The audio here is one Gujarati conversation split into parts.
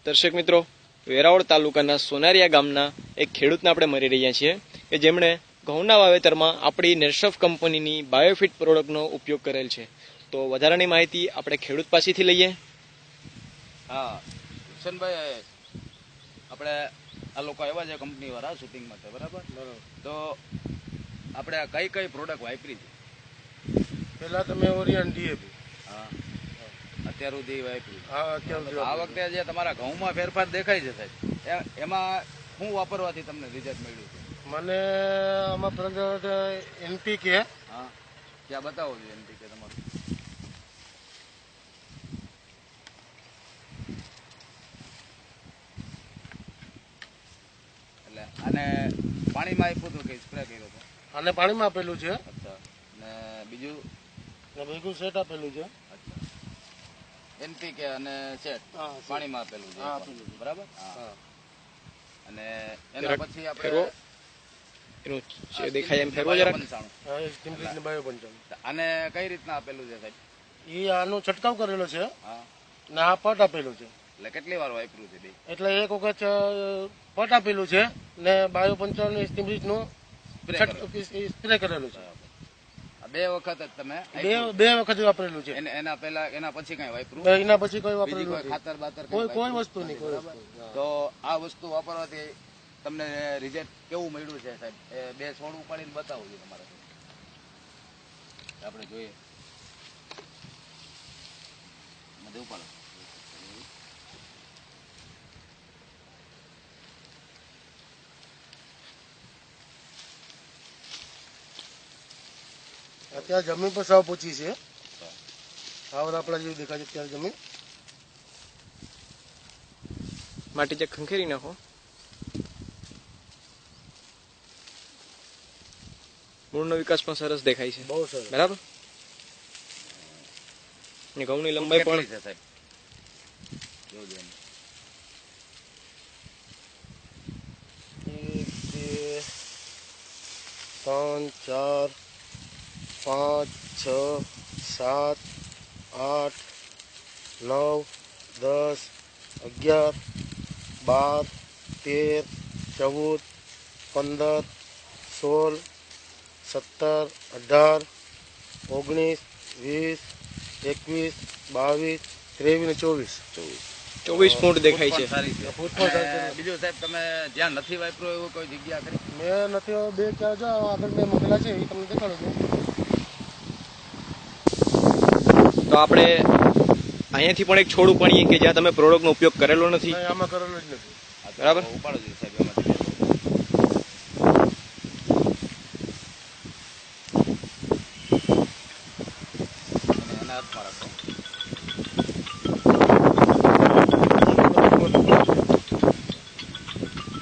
દર્શક મિત્રો, વેરાવળ તાલુકાના સોનારિયા ગામના એક ખેડૂતને આપણે મળી રહ્યા છીએ કે જેમણે ઘઉંના વાવેતરમાં આપણી નેટસફ કંપનીની બાયોફિટ પ્રોડક્ટનો ઉપયોગ કરેલ છે. તો વધારાની માહિતી આપણે ખેડૂત પાસેથી લઈએ. હા કિશનભાઈ, આપણે આ લોકો આવ્યા છે કંપની વાળા શૂટિંગ માટે, બરાબર? તો આપણે કઈ કઈ પ્રોડક્ટ વાપરી છે? પેલા તમે ઓરિયન ડીએપી. હા, અત્યાર સુધી વાપરી. હા, અત્યાર આ વખતે જે તમારા ઘઉંમાં ફેરફાર દેખાય છે સાહેબ, એમાં શું વાપરવાથી તમને રિઝલ્ટ મળ્યું છે? મને આમાં પ્રગટ એનપીકે. હા, ક્યાં બતાવો છો એનપીકે તમારું? એટલે આને પાણીમાં આપ્યું હતું કે સ્પ્રે કર્યો હતો? આને પાણીમાં આપેલું છે. અચ્છા, ને બીજું? ભેગું સેટ આપેલું છે. અચ્છા, એનપીકે અને સેટ પાણીમાં આપેલું છે, બરાબર? હા. અને એના પછી આપણે એનું જે દેખાય એમ ફેરવો જરાક. આને કઈ રીતના આપેલું છે સાહેબ? એ આનો છંટકાવ કરેલો છે હા, ને આ પટ આપેલું છે. એટલે કેટલી વાર વાપર્યું છે બે? એટલે એક વખત પટ આપેલું છે ને બાયો 55 નું સ્પ્રે કરેલું છે. બે વખત જ તમે બે વખત વાપરેલું છે. એના પહેલા એના પછી કઈ વાપર્યું? એના પછી કોઈ વાપરેલું નથી. ખાતર બાતર કોઈ વસ્તુ નહીં. તો આ વસ્તુ વાપરવાથી તમને રિઝલ્ટ કેવું મળ્યું છે સાહેબ? બે છોડ ઉપાડીને બતાવો છો તમારે, આપણે જોઈએ. ઉપાડો. અત્યારે જમીન પર સાવ પૂછી છે. આવર આપણા જેવી દેખાય છે અત્યારે જમીન. માટી ચેક ખંખેરી નાખો. મૂળનો વિકાસ પણ સરસ દેખાય છે, બહુ સરસ, બરાબર? અને ઘઉંની લંબાઈ પણ છે સાહેબ, જોજો. 1 2 3 4 5 6 7 8 9 10 11 12 13 14 15 16 17 18 19 20 21 22 23 ને 24 ફૂટ દેખાય છે. બીજું સાહેબ, તમે જ્યાં નથી વાપર્યું એવું કોઈ જગ્યા કરી? મેં નથી, બે ક્યાં જાઓ આગળ મેં મૂકેલા છે, એ તમને દેખાડો છો. તો આપણે અહીંયાથી પણ એક છોડ ઉપાડીએ કે જ્યાં તમે પ્રોડક્ટનો ઉપયોગ કરેલો નથી. આમાં કરેલો જ નથી, બરાબર? ઉપાડો જોઈએ સાહેબ એમાંથી. એના હાથમાં રાખો.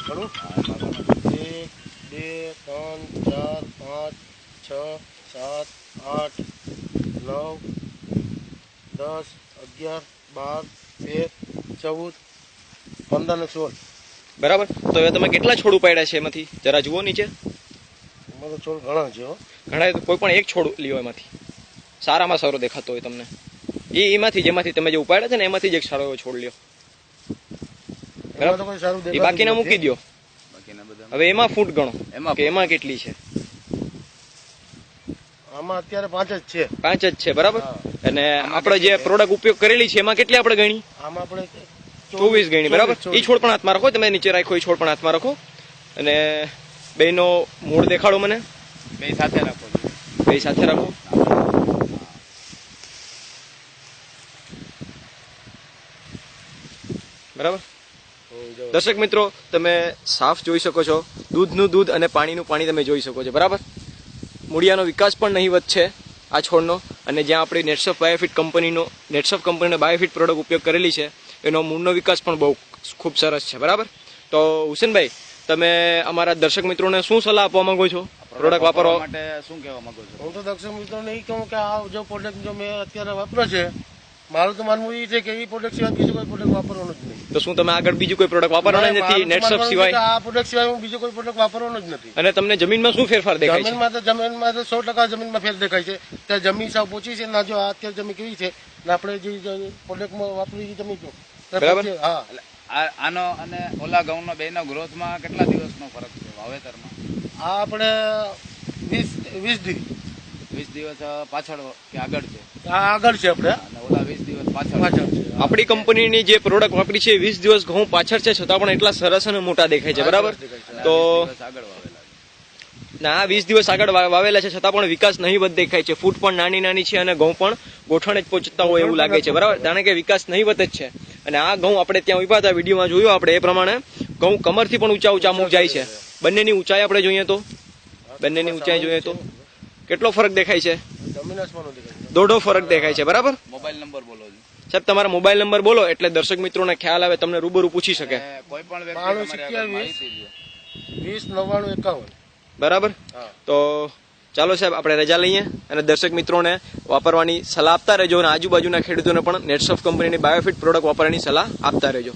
ખરું? 1 2 3 4 5 6 7 8 9 10 11 12 13 14 15 ને 16. બરાબર. તો હવે તમે કેટલા છોડ ઉપાડ્યા છે એમાંથી? જરા જુઓ નીચે. એમાં તો છોડ ઘણા છે. ઘણા, કોઈ પણ એક છોડ લ્યો એમાંથી, સારામાં સારો દેખાતો હોય તમને. એમાંથી જેમાંથી તમે જે ઉપાડ્યા છે ને એમાંથી જ એક સારો એવો છોડ લ્યો. એમાં તો કોઈ સારું એ દેખાતું બાકીના મૂકી નથી. દો. બાકીના બધા હવે એમાં ફૂટ ગણો એમાં કે એમાં કેટલી છે. આમાં અત્યારે 5 જ છે. 5 જ છે, બરાબર? હા. અને આપણે જે પ્રોડક્ટ ઉપયોગ કરેલી છે એમાં કેટલી આપણે ગણી? આમાં આપણે 24 ગણી, બરાબર? એ છોડ પણ હાથમાં રાખો, તમે નીચે રાખો, એ છોડ પણ હાથમાં રાખો. અને બેનો મૂળ દેખાડો મને. બે સાથે રાખો. બે સાથે રાખો. બરાબર. દર્શક મિત્રો, તમે સાફ જોઈ શકો છો, દૂધનું દૂધ અને પાણીનું પાણી તમે જોઈ શકો છો, બરાબર? મૂળિયાનો વિકાસ પણ નહીવત છે આ છોડનો. અને જ્યાં આપણી નેટસફ કંપનીનો બાયોફિટ પ્રોડક્ટ ઉપયોગ કરેલી છે એનો મૂળનો વિકાસ પણ બહુ ખૂબ સરસ છે, બરાબર? તો હુસેનભાઈ, તમે અમારા દર્શક મિત્રોને શું સલાહ આપવા માંગો છો પ્રોડક્ટ વાપરવા માટે? શું કહેવા માંગો છો? હું તો દર્શક મિત્રોને એ કહું કે આ જો પ્રોડક્ટ જો મેં અત્યારે વાપર્યો છે, મારું તો માનવું એ છે કે એ પ્રોડક્ટ સિવાય બીજું કોઈ પ્રોડક્ટ વાપરવાનું જ નહીં. તો શું તમે આગળ બીજું કોઈ પ્રોડક્ટ વાપરવાના નથી નેટસફ સિવાય? આ પ્રોડક્ટ સિવાય હું બીજું કોઈ પ્રોડક્ટ વાપરવાનું જ નથી. અને તમને જમીનમાં શું ફેરફાર દેખાય છે? જમીનમાં તો 100% જમીનમાં ફેર દેખાય છે. ત્યાં જમીન સાવ પોચી છે ના, જો અત્યારે જમીન કેવી છે ને આપણે જે પ્રોડક્ટમાં વાપરી જમીન જો. બરાબર. હા, આનો અને ઓલા ઘઉંનો બેનો ગ્રોથમાં કેટલા દિવસનો ફરક છે વાવેતરમાં? આ આપણે 20 દી 20 દિવસ પાછળ કે આગળ છે આ આગળ છે આપણે અને ઓલા 20 દિવસ પાછળ પાછળ છે. આપણી કંપનીની જે પ્રોડક્ટ વાપરી છે 20 દિવસ ઘઉં પાછળ છે, છતાં પણ એટલા સરસ અને મોટા દેખાય છે, બરાબર? તો 20 દિવસ આગળ વાવેલા છે. ના 20 દિવસ આગળ વાવેલા છે, છતાં પણ વિકાસ નહીવત દેખાય છે. ફૂટ પણ નાની નાની છે અને ઘઉં પણ ગોઠણે જ પહોંચતા હોય એવું લાગે છે, બરાબર? જાણે કે વિકાસ નહીવત જ છે. અને આ ઘઉં આપણે ત્યાં ઉભા હતા, વિડીયોમાં જોયું આપણે એ પ્રમાણે ઘઉં કમરથી પણ ઊંચા ઊંચા અમુક જાય છે. બંનેની ઊંચાઈ આપણે જોઈએ તો કેટલો ફરક દેખાય છે? જમીન આસમાનનો દેખાય છે. દોઢો ફરક દેખાય છે, બરાબર? મોબાઈલ નંબર બોલો છે. સાહેબ તમારા મોબાઈલ નંબર બોલો એટલે દર્શક મિત્રોને ખ્યાલ આવે, તમને રૂબરૂ પૂછી શકે, અને કોઈ પણ વ્યક્તિ 92 તમારી આગળ માહિતી લે. 20 99 51. બરાબર? હા. તો ચાલો સાહેબ આપણે રજા લઈએ અને દર્શક મિત્રોને વાપરવાની સલાહ આપતા રહેજો અને આજુબાજુના ખેડૂતોને પણ નેટસોફ કંપનીની બાયોફિટ પ્રોડક્ટ વાપરવાની સલાહ આપતા રહેજો.